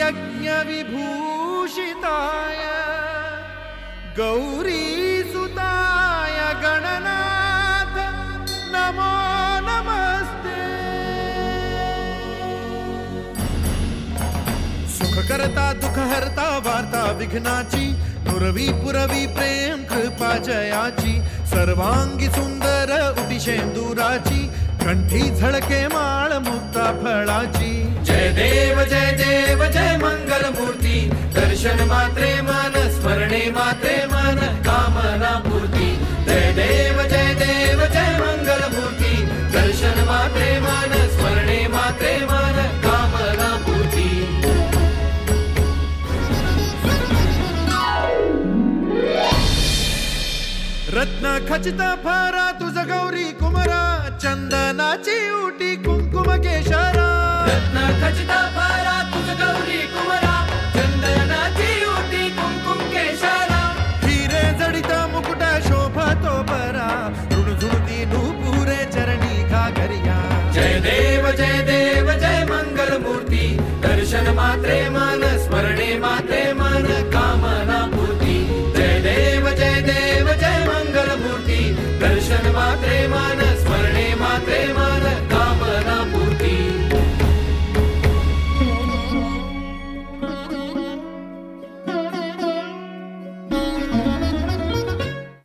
यज्ञविभूषिताय गौरीसुताय गणनाथ नमो नमस्ते। सुखकर्ता दुःखहर्ता वार्ता विघ्नाची पुरवी पुरवी प्रेम कृपा जयाची सर्वांगी सुंदर उटी शेंदुराची कंठी झळके माळ मुक्ता फळाची। जय देव जय मंगल मूर्ती दर्शन मात्रे मन स्मरणे मात्रे मन कामना पूर्ती। जय देव जय मंगल मूर्ती दर्शन मात्रे मन स्मरणे मात्रे मन कामना पूर्ती। रत्न खचित फारा तुझ गौरी कुमरा चंदनाची उटी कुंकुम केशरा। रत्न खचित फारा तुझ गौरी कुमरा चंदनाची उटी कुंकुम केशरा। हिरे जडित मुकुट शोभतो परा ऋणझुणती नूपुरे चरणी घागरिया। जय देव जय मंगल मूर्ती दर्शन मात्रे मन स्मरणे मात्रे मन कामना पूर्ती। जय देव जय मंगल मूर्ती दर्शन मात्रे मन स्मरणे मात्रे मन कामना पूर्ती।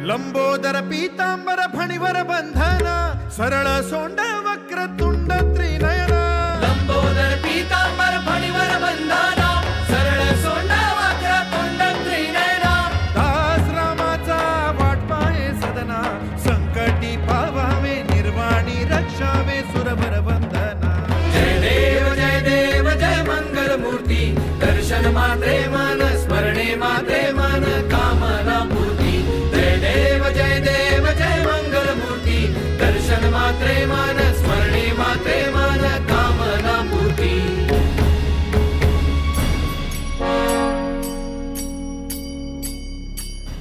लंबोदर पीतांबर फणीवर बंधना सरळ सोंड वक्र तुंड त्रिनयना। लंबोदर पीतांबर फणीवर बंधना सरळ सोंड वक्र तुंड त्रिनयना। दास रामाचा वाट पाहे सदना संकटी पावावे निर्वाणी रक्षावे सुरभर बंधना। जय देव जय मंगल मूर्ती दर्शन मात्रे मन स्मरणे मात्रे मन कामना पूर्ती। जय देव जय मंगल मूर्ती दर्शन मात्रे मन स्मरणे मात्रे मन कामना पूर्ती।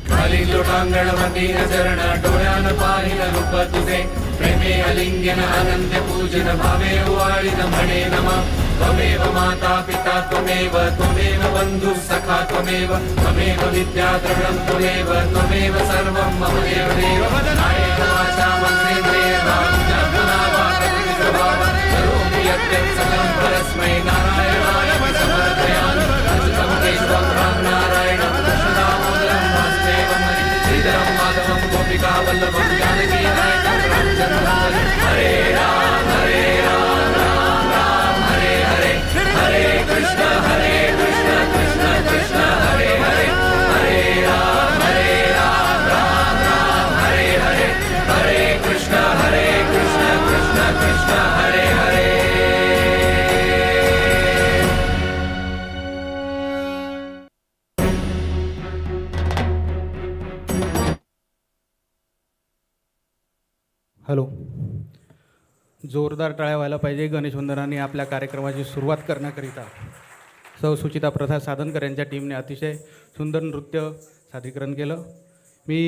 खाली लोटांगण मदीन चरण डोळ्यान पाहिन रूप तुझे प्रेमे अलिंग्यन अनंत पूजन भावे ओवाळीन म्हणे नमः। त्वमेव माता पिता त्वमेव त्वमेव बंधु सखा त्वमेव त्वमेव विद्या द्रविणं त्वमेव त्वमेव सर्वं मम देव देव। कायेन वाचा मनसेन्द्रियर्वा करोमि यद्यत् सकलं परस्मै नारायणाय समर्पयामि। अच्युतं केशवं राम नारायणं कृष्णदामोदरं वासुदेवं श्रीधरं माधवं गोपिकावल्लभं जानकी नायकं रामचन्द्रं। हरे राम राम राम हरे हरे हरे कृष्ण कृष्ण कृष्ण हरे हरे हरे राम राम राम हरे हरे हरे कृष्ण कृष्ण कृष्ण हरे हरे। हॅलो, जोरदार टाळ्या व्हायला पाहिजे गणेशवंदनाने आपल्या कार्यक्रमाची सुरुवात करण्याकरिता सौ सुचिता प्रसाद साधनकर यांच्या टीमने अतिशय सुंदर नृत्य सादरीकरण केलं। मी